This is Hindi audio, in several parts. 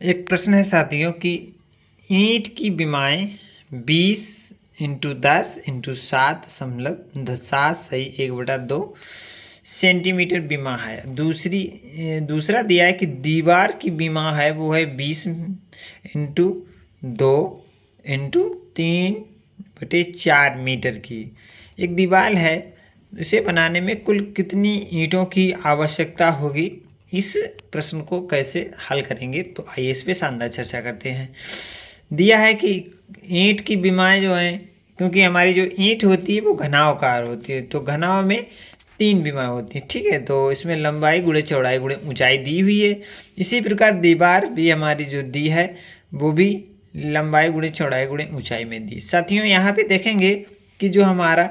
एक प्रश्न है साथियों कि ईंट की विमाएं 20 इंटू 10 इंटू 7.7 सेंटीमीटर विमा है। दूसरा दिया है कि दीवार की विमा है वो है 20 इंटू 2 इंटू 3/4 मीटर की। एक दीवार है, इसे बनाने में कुल कितनी ईंटों की आवश्यकता होगी। इस प्रश्न को कैसे हल करेंगे, तो आइए इस पे शानदार चर्चा करते हैं। दिया है कि ईंट की विमाएं जो हैं, क्योंकि हमारी जो ईंट होती है वो घनावकार होती है, तो घनाव में 3 विमाएं होती हैं, ठीक है। तो इसमें लंबाई गुणे चौड़ाई गुणे ऊंचाई दी हुई है। इसी प्रकार दीवार भी हमारी जो दी है वो भी लंबाई गुणे चौड़ाई गुणे ऊंचाई में दी। साथियों यहाँ पे देखेंगे कि जो हमारा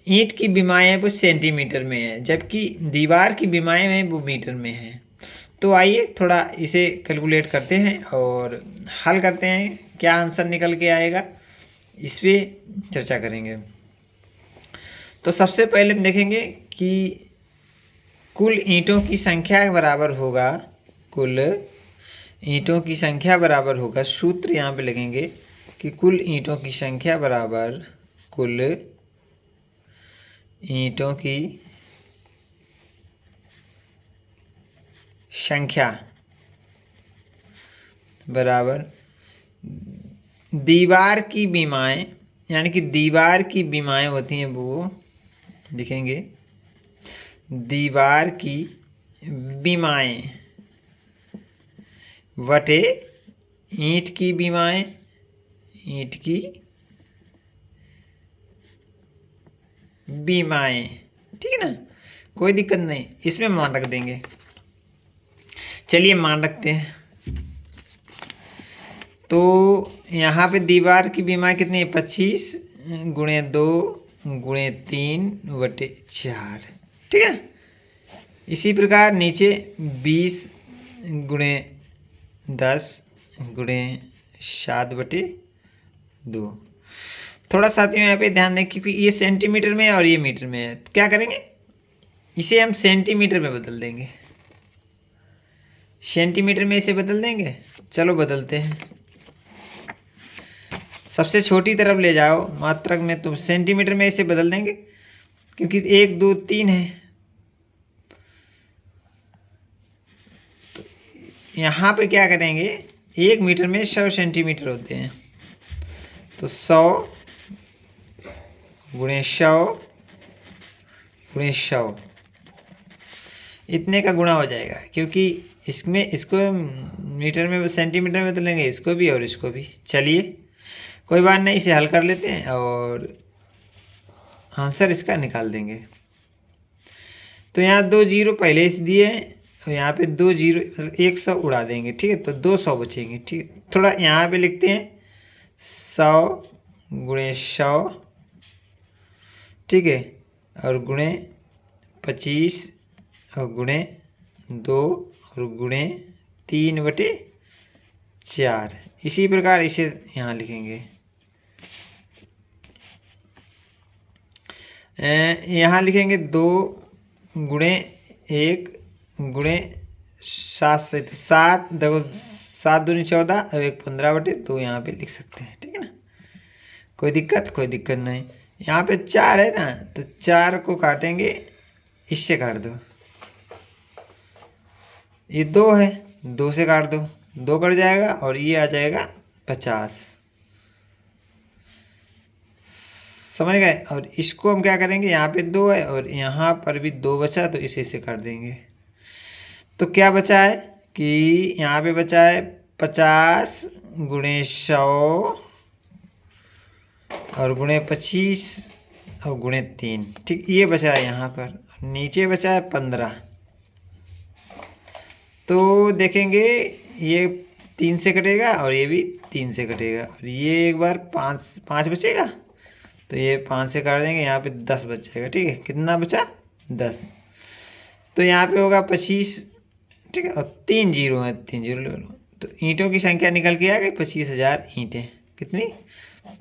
ईंट की विमाएं हैं वो सेंटीमीटर में है, जबकि दीवार की विमाएं हैं वो मीटर में हैं। तो आइए थोड़ा इसे कैलकुलेट करते हैं और हल करते हैं, क्या आंसर निकल के आएगा इस पर चर्चा करेंगे। तो सबसे पहले हम देखेंगे कि कुल ईंटों की संख्या बराबर होगा, कुल ईंटों की संख्या बराबर होगा, सूत्र यहाँ पे लगेंगे कि कुल ईंटों की संख्या बराबर कुल ईंटों की संख्या बराबर दीवार की विमाएं, यानी कि दीवार की विमाएं होती हैं वो लिखेंगे दीवार की विमाएं वटे ईंट की विमाएं, ईंट की विमाएं, ठीक है ना, कोई दिक्कत नहीं। इसमें मान रख देंगे, चलिए मान रखते हैं। तो यहाँ पे दीवार की विमाएं कितनी है, 25 गुणे 2 गुणे 3/4, ठीक है। इसी प्रकार नीचे 20 गुणे 10 गुणे 7/2। थोड़ा साथियों यहाँ पे ध्यान दें, क्योंकि ये सेंटीमीटर में है और ये मीटर में है। क्या करेंगे, इसे हम सेंटीमीटर में बदल देंगे, सेंटीमीटर में इसे बदल देंगे। चलो बदलते हैं, सबसे छोटी तरफ ले जाओ मात्रक में, तो सेंटीमीटर में इसे बदल देंगे, क्योंकि 1 2 3 है। तो यहाँ पे क्या करेंगे, 1 मीटर में 100 सेंटीमीटर होते हैं, तो 100 गुणे 100 गुणे 100 इतने का गुणा हो जाएगा, क्योंकि इसमें इसको मीटर में सेंटीमीटर में बदलेंगे, इसको भी और इसको भी। चलिए कोई बात नहीं, इसे हल कर लेते हैं और आंसर इसका निकाल देंगे। तो यहाँ 2 जीरो पहले से दिए हैं, और यहाँ पे 2 जीरो 100 उड़ा देंगे, ठीक है, तो 200 बचेंगे, ठीक है। थोड़ा यहाँ पे लिखते हैं 100 गुणे 100, ठीक है, और गुणे 25 और गुणे 2 और गुणे 3/4। इसी प्रकार इसे यहाँ लिखेंगे, यहाँ लिखेंगे 2 गुणे 1 गुणे 7 से, तो 7 देखो 7 दूनी 14 और 1 15/2 यहाँ पे लिख सकते हैं, ठीक है ना। कोई दिक्कत नहीं। यहाँ पे 4 है ना, तो 4 को काटेंगे, इससे काट दो। ये 2 है, 2 से काट दो, 2 कट जाएगा और ये आ जाएगा 50, समझ गए। और इसको हम क्या करेंगे, यहाँ पे 2 है और यहाँ पर भी 2 बचा, तो इसे से काट देंगे। तो क्या बचा है कि यहाँ पे बचा है 50 गुणे 100 और गुणे 25 और गुणे 3, ठीक, ये बचा है यहाँ पर। नीचे बचा है 15, तो देखेंगे ये 3 से कटेगा और ये भी 3 से कटेगा, और ये एक बार 5 बचेगा, तो ये 5 से काट देंगे, यहाँ पे 10 बच जाएगा, ठीक है। कितना बचा, 10। तो यहाँ पे होगा 25, ठीक है, और 3 जीरो है, 3 जीरो ले लो। तो ईंटों की संख्या निकल के आ गई 25,000 ईंटें। कितनी,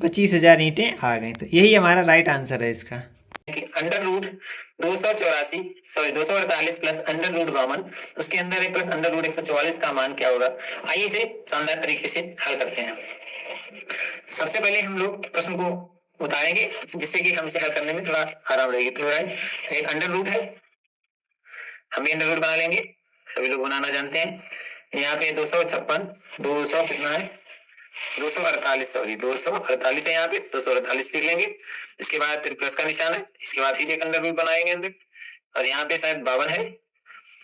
25,000 ईंटें आ गई। तो यही हमारा राइट आंसर है इसका। कि under root 248 plus under root 52, उसके अंदर है प्लस अंडर रूट 144 का मान क्या होगा। आइए इसे शानदार तरीके से हल करते हैं। सबसे पहले हम लोग प्रश्न को उतारेंगे जिससे कि हमसे हल करने में थोड़ा आराम रहेगी। तो एक अंडर रूट है, हम भी अंडर रूट बना लेंगे, सभी लोग बनाना जानते हैं। यहाँ पे 256 200 कितना है 248, सॉरी 248 है, यहाँ पे 248 लिख लेंगे। इसके बाद फिर प्लस का निशान है, इसके बाद फिर एक अंडर रूट बनाएंगे अंदर, और यहाँ पे शायद 52 है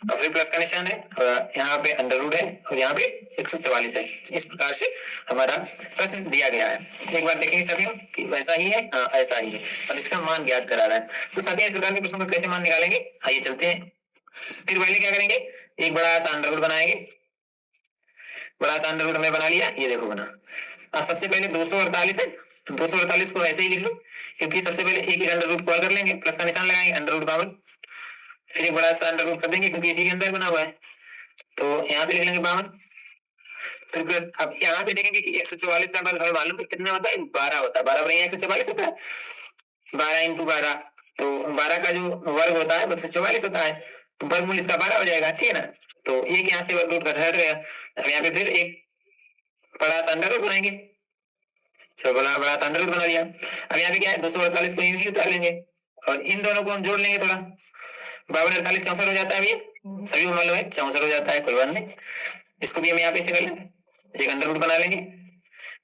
और फिर प्लस का निशान है, और यहाँ पे अंडर रूट है और यहाँ पे 144 है। इस प्रकार से हमारा प्रश्न दिया गया है। एक बार देखेंगे साथियों कि वैसा ही है, हाँ ऐसा ही है, और इसका मान ज्ञात करा रहा है। तो साथियों इस प्रकार के प्रश्नों का कैसे मान निकालेंगे, आइए चलते हैं। फिर पहले क्या करेंगे, एक बड़ा सा अंडर रूट बनाएंगे। बड़ा सा अंडर रूट हमने बना लिया, ये देखो बना। अब सबसे पहले 248 है, तो 248 को ऐसे ही लिख लो, क्योंकि सबसे पहले एक अंडर रूट कॉल कर लेंगे, प्लस का निशान लगाएंगे, अंडर रूट 52, फिर एक बड़ा सा अंडर रूट कर देंगे क्योंकि इसी के अंदर बना हुआ है, तो यहाँ पे लिख लेंगे 52, फिर प्लस। अब यहाँ पे देखेंगे कि 144 का वर्ग हमें मालूम है कितना होता है, 12 होता है, 12 बराबर 144 होता है, 12 इंटू 12, तो 12 का जो वर्ग होता है 144 होता है, तो वर्गमूल इसका 12 हो जाएगा, ठीक है ना। तो एक यहाँ से वर्ग रूट का हट गया। अब यहाँ पे फिर एक बड़ा सा अंडर रूट बनाएंगे, चलो बड़ा सा अंडर रूट बना लिया। अब यहाँ पे क्या है 248 को यूं ही उतार लेंगे और इन दोनों को हम जोड़ लेंगे थोड़ा, 52 48 64 हो जाता है भैया, सभी को मालूम है 64 हो जाता है, कोई बात नहीं। इसको भी हम यहाँ पे ऐसे कर लेंगे, एक अंडर रूट बना लेंगे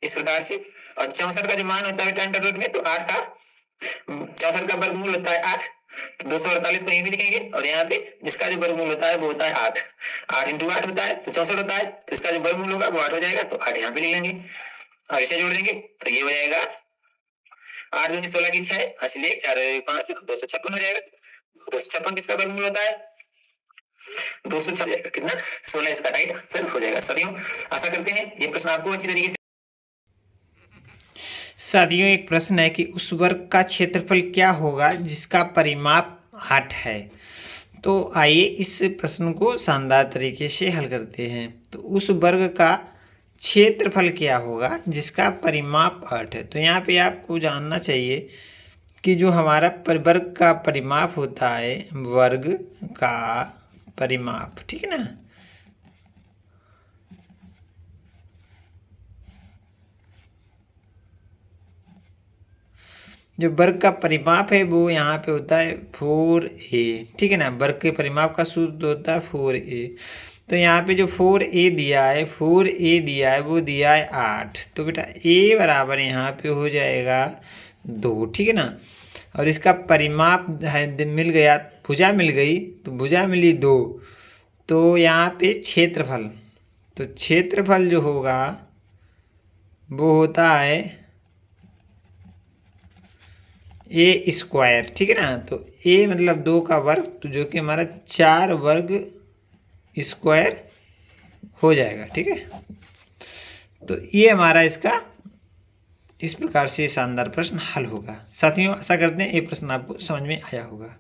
इस प्रकार से। और 64 का जो मान होता है अंडर रूट में, तो 8 का 64 का वर्गमूल होता है 8, तो 248 को यहीं भी लिखेंगे, और यहाँ पे जिसका जो वर्गमूल होता है वो होता है 8, 8 इंटू 8 होता है तो 64 होता है, तो इसका जो वर्गमूल होगा वो 8 हो जाएगा, तो 8 यहाँ पे लिख लेंगे और इसे जोड़ देंगे, तो ये हो जाएगा 8 दूनी 16 की 6, इसलिए 4 5 256 हो जाएगा। 256 किसका वर्गमूल होता है 256, कितना 16, इसका राइट आंसर हो जाएगा। साथियों आशा करते हैं ये प्रश्न आपको अच्छी तरीके से। साथियों एक प्रश्न है कि उस वर्ग का क्षेत्रफल क्या होगा जिसका परिमाप 8 है। तो आइए इस प्रश्न को शानदार तरीके से हल करते हैं। तो उस वर्ग का क्षेत्रफल क्या होगा जिसका परिमाप 8 है। तो यहाँ पे आपको जानना चाहिए कि जो हमारा वर्ग का परिमाप होता है, वर्ग का परिमाप, ठीक है ना, जो वर्ग का परिमाप है वो यहाँ पे होता है 4a, ठीक है ना। वर्ग के परिमाप का सूत्र होता है 4a। तो यहाँ पे जो 4a दिया है, 4a दिया है, वो दिया है 8, तो बेटा a बराबर यहाँ पे हो जाएगा 2, ठीक है ना। और इसका परिमाप है मिल गया, भुजा मिल गई, तो भुजा मिली 2, तो यहाँ पे क्षेत्रफल, तो क्षेत्रफल जो होगा वो होता है ए स्क्वायर, ठीक है ना। तो ए मतलब 2 का वर्ग, तो जो कि हमारा 4 वर्ग स्क्वायर हो जाएगा, ठीक है। तो ये हमारा इसका इस प्रकार से शानदार प्रश्न हल होगा। साथियों आशा करते हैं ये प्रश्न आपको समझ में आया होगा।